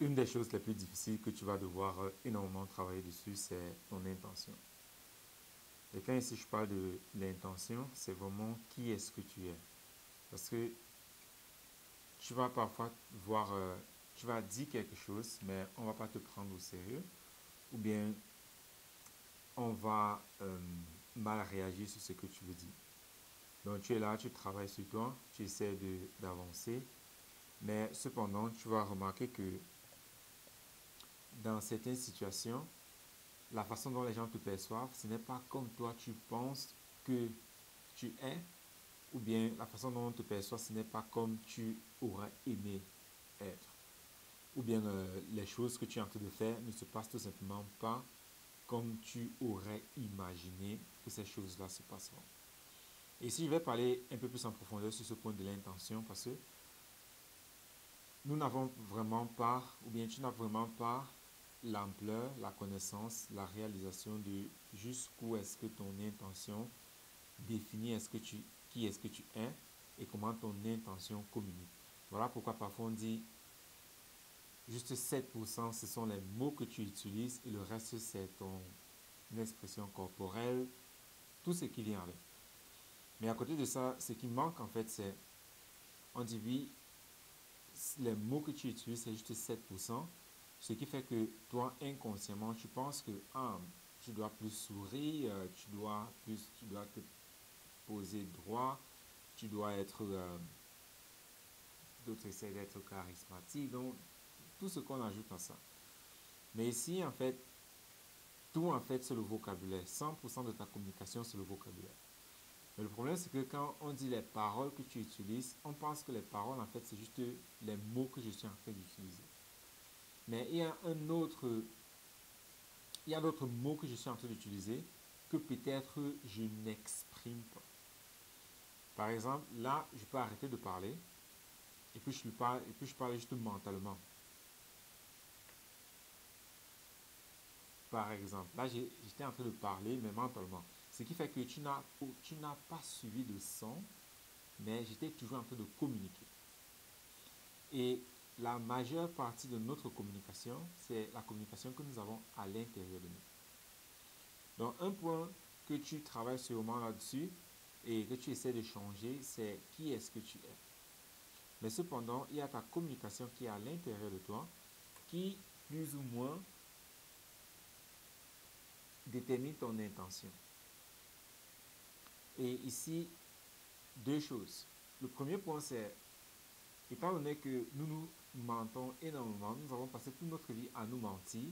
Une des choses les plus difficiles que tu vas devoir énormément travailler dessus, c'est ton intention. Et quand ici je parle de l'intention, c'est vraiment qui est-ce que tu es. Parce que tu vas parfois voir, tu vas dire quelque chose, mais on ne va pas te prendre au sérieux. Ou bien on va mal réagir sur ce que tu veux dire. Donc tu es là, tu travailles sur toi, tu essaies d'avancer. Mais cependant, tu vas remarquer que dans certaines situations, la façon dont les gens te perçoivent, ce n'est pas comme toi tu penses que tu es, ou bien la façon dont on te perçoit, ce n'est pas comme tu aurais aimé être. Ou bien les choses que tu es en train de faire ne se passent tout simplement pas comme tu aurais imaginé que ces choses-là se passeront. Et ici, je vais parler un peu plus en profondeur sur ce point de l'intention, parce que nous n'avons vraiment pas, ou bien tu n'as vraiment pas l'ampleur, la connaissance, la réalisation de jusqu'où est-ce que ton intention définit qui est-ce que tu es et comment ton intention communique. Voilà pourquoi parfois on dit juste 7% ce sont les mots que tu utilises et le reste c'est ton expression corporelle, tout ce qui vient avec. Mais à côté de ça, ce qui manque en fait c'est, on dit oui, les mots que tu utilises c'est juste 7%, ce qui fait que toi inconsciemment tu penses que tu dois plus sourire, tu dois te poser droit, tu dois être, d'autres essaient d'être charismatiques, donc tout ce qu'on ajoute à ça. Mais ici, en fait, tout en fait, c'est le vocabulaire. 100% de ta communication, c'est le vocabulaire. Mais le problème, c'est que quand on dit les paroles que tu utilises, on pense que les paroles, en fait, c'est juste les mots que je suis en train d'utiliser. Mais il y a d'autres mots que je suis en train d'utiliser que peut-être je n'exprime pas. Par exemple, là, je peux arrêter de parler et puis je parle juste mentalement. Par exemple, là, j'étais en train de parler, mais mentalement. Ce qui fait que tu n'as pas suivi de son, mais j'étais toujours en train de communiquer. Et la majeure partie de notre communication, c'est la communication que nous avons à l'intérieur de nous. Donc, un point que tu travailles sûrement là-dessus et que tu essaies de changer, c'est qui est-ce que tu es. Mais cependant, il y a ta communication qui est à l'intérieur de toi, qui, plus ou moins, détermine ton intention. Et ici, deux choses. Le premier point, c'est, étant donné que nous mentons énormément, nous avons passé toute notre vie à nous mentir,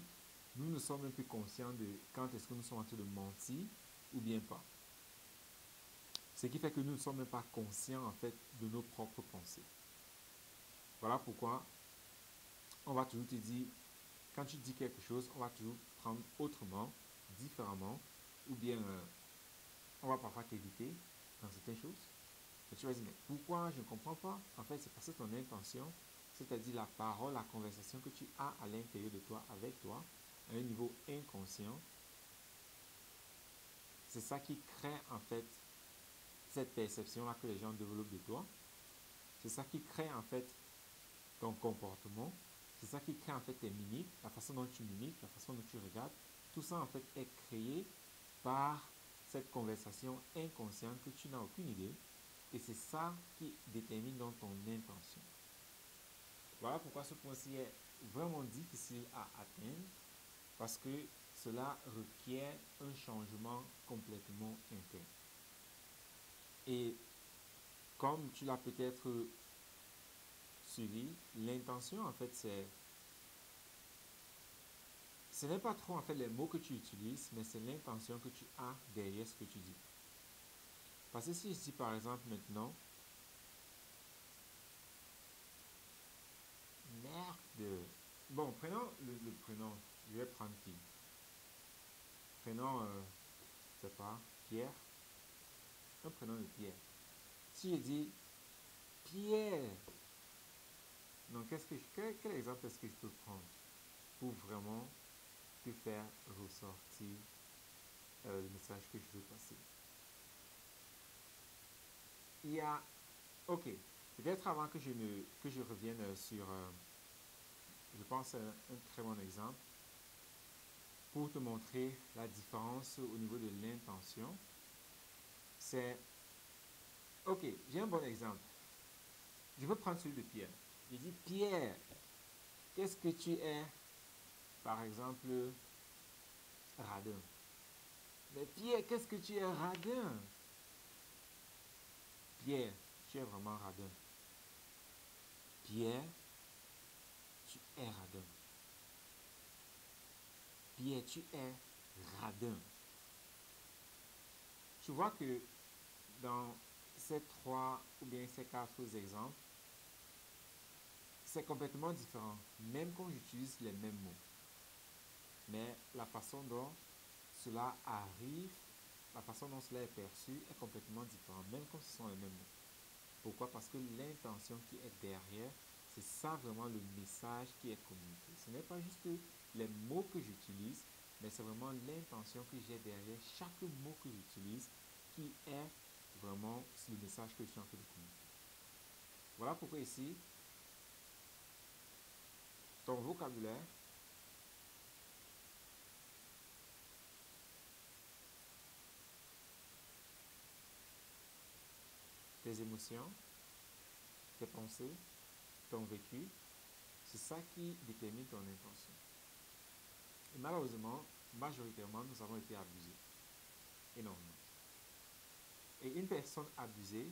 nous ne sommes même plus conscients de quand est-ce que nous sommes en train de mentir ou bien pas. Ce qui fait que nous ne sommes même pas conscients en fait de nos propres pensées. Voilà pourquoi on va toujours te dire, quand tu dis quelque chose, on va toujours prendre autrement, différemment, ou bien on va parfois t'éviter dans certaines choses. Et tu vas dire, mais pourquoi je ne comprends pas? En fait, c'est parce que ton intention, c'est-à-dire la parole, la conversation que tu as à l'intérieur de toi, avec toi, à un niveau inconscient, c'est ça qui crée en fait cette perception-là que les gens développent de toi. C'est ça qui crée en fait ton comportement. C'est ça qui crée en fait tes mimiques, la façon dont tu mimiques, la façon dont tu regardes. Tout ça en fait est créé par cette conversation inconsciente que tu n'as aucune idée. Et c'est ça qui détermine donc ton intention. Voilà pourquoi ce point-ci est vraiment difficile à atteindre, parce que cela requiert un changement complètement interne. Et comme tu l'as peut-être suivi, l'intention en fait ce n'est pas trop en fait les mots que tu utilises, mais c'est l'intention que tu as derrière ce que tu dis. Parce que si je dis par exemple maintenant, merde, bon, prenons le prénom, je vais prendre qui? Prénom, je sais pas, Pierre, un prénom de Pierre. Si je dis Pierre, donc quel exemple est-ce que je peux prendre pour vraiment te faire ressortir le message que je veux passer? Il y a, ok, peut-être avant que je revienne sur je pense, un très bon exemple pour te montrer la différence au niveau de l'intention. C'est, ok, j'ai un bon exemple. Je veux prendre celui de Pierre. Je dis, Pierre, qu'est-ce que tu es, par exemple, radin. Mais Pierre, qu'est-ce que tu es radin? Pierre, tu es vraiment radin. Pierre, tu es radin. Pierre, tu es radin. Tu vois que dans ces trois ou bien ces quatre exemples, c'est complètement différent, même quand j'utilise les mêmes mots. Mais la façon dont cela arrive, la façon dont cela est perçu est complètement différente, même quand ce sont les mêmes mots. Pourquoi? Parce que l'intention qui est derrière, c'est ça vraiment le message qui est communiqué. Ce n'est pas juste les mots que j'utilise, mais c'est vraiment l'intention que j'ai derrière chaque mot que j'utilise qui est vraiment le message que je suis en train de communiquer. Voilà pourquoi ici, ton vocabulaire tes émotions, tes pensées, ton vécu, c'est ça qui détermine ton intention. Et malheureusement, majoritairement, nous avons été abusés. Énormément. Et une personne abusée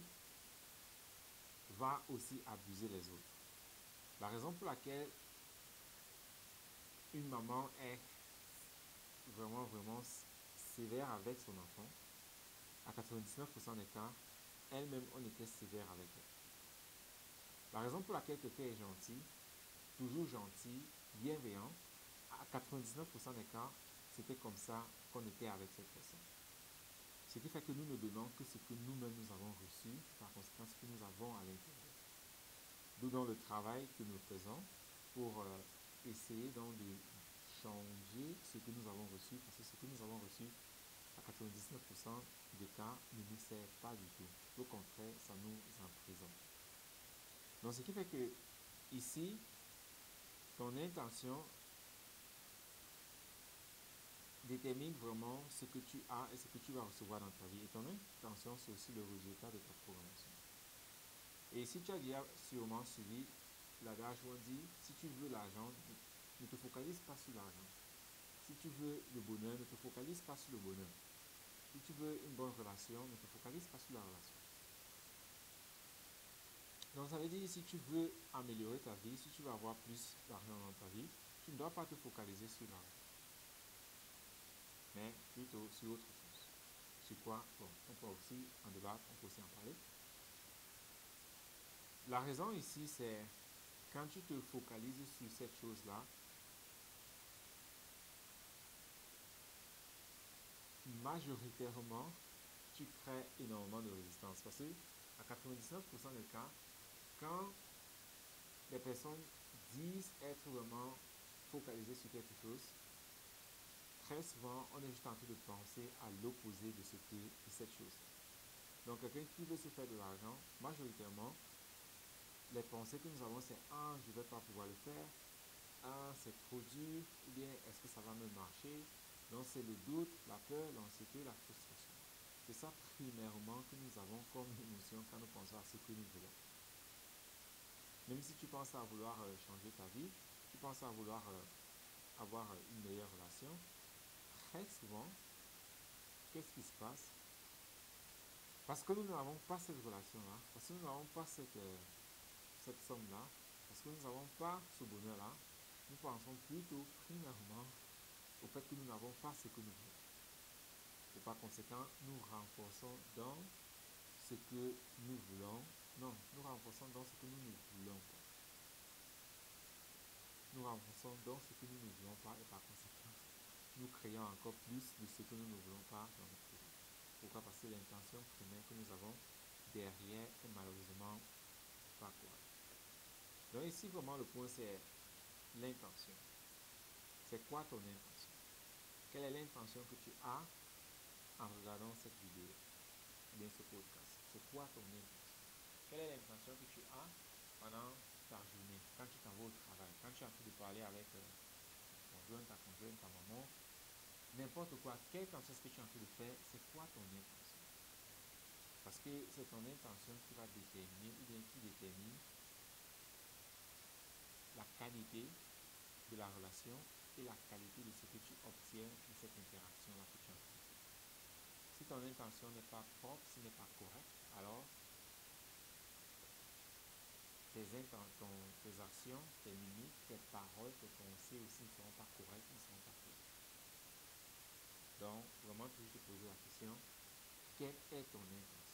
va aussi abuser les autres. La raison pour laquelle une maman est vraiment sévère avec son enfant, à 99% des cas, elle-même, on était sévère avec elle. La raison pour laquelle quelqu'un est gentil, toujours gentil, bienveillant, à 99% des cas, c'était comme ça qu'on était avec cette personne. Ce qui fait que nous ne donnons que ce que nous-mêmes nous avons reçu, par conséquent ce que nous avons à l'intérieur. D'où dans le travail que nous faisons pour essayer donc de changer ce que nous avons reçu, parce que ce que nous avons reçu, à 99% des cas, ne nous sert pas du tout. Au contraire, ça nous emprisonne. Donc, ce qui fait que ici, ton intention détermine vraiment ce que tu as et ce que tu vas recevoir dans ta vie. Et ton intention, c'est aussi le résultat de ta programmation. Et si tu as déjà sûrement suivi l'adage où on dit, si tu veux l'argent, ne te focalise pas sur l'argent. Si tu veux le bonheur, ne te focalise pas sur le bonheur. Si tu veux une bonne relation, ne te focalise pas sur la relation. Donc ça veut dire, si tu veux améliorer ta vie, si tu veux avoir plus d'argent dans ta vie, tu ne dois pas te focaliser sur l'argent, mais plutôt sur autre chose. Sur quoi? Bon, on peut aussi en débattre, on peut aussi en parler. La raison ici, c'est quand tu te focalises sur cette chose-là, majoritairement, tu crées énormément de résistance. Parce que à 99% des cas, quand les personnes disent être vraiment focalisées sur quelque chose, très souvent, on est juste en train de penser à l'opposé de cette chose. Donc, quelqu'un qui veut se faire de l'argent, majoritairement, les pensées que nous avons, c'est ah, je ne vais pas pouvoir le faire, ah, c'est trop dur, ou bien est-ce que ça va me marcher? Donc, c'est le doute, la peur, l'anxiété, la frustration. C'est ça, primairement, que nous avons comme émotion quand nous pensons à ce que nous voulons. Même si tu penses à vouloir changer ta vie, tu penses à vouloir avoir une meilleure relation, très souvent, qu'est-ce qui se passe? Parce que nous n'avons pas cette relation-là, parce que nous n'avons pas cette somme-là, parce que nous n'avons pas ce bonheur-là, nous pensons plutôt primairement au fait que nous n'avons pas ce que nous voulons. Et par conséquent, nous renforçons dans ce que nous voulons. Non, nous renforçons dans ce que nous ne voulons pas. Nous renforçons dans ce que nous ne voulons pas et par conséquent, nous créons encore plus de ce que nous ne voulons pas dans notre vie. Pourquoi? Parce que l'intention primaire que nous avons derrière est malheureusement pas quoi. Donc ici, vraiment, le point, c'est l'intention. C'est quoi ton intention? Quelle est l'intention que tu as en regardant cette vidéo, ou bien ce podcast? C'est quoi ton intention? Quelle est l'intention que tu as pendant ta journée, quand tu t'en vas au travail, quand tu es en train de parler avec ton conjoint, ta conjointe, ta maman, n'importe quoi, quelque chose que tu es en train de faire, c'est quoi ton intention? Parce que c'est ton intention qui va déterminer ou bien qui détermine la qualité de la relation et la qualité de ce que tu obtiens de cette interaction-là que tu es en train de faire. Si ton intention n'est pas propre, si n'est pas correcte, alors tes actions, tes mimiques, tes paroles, tes pensées aussi ne seront pas correctes, ne seront pas claires. Donc, vraiment, toujours te poser la question, quelle est ton intention?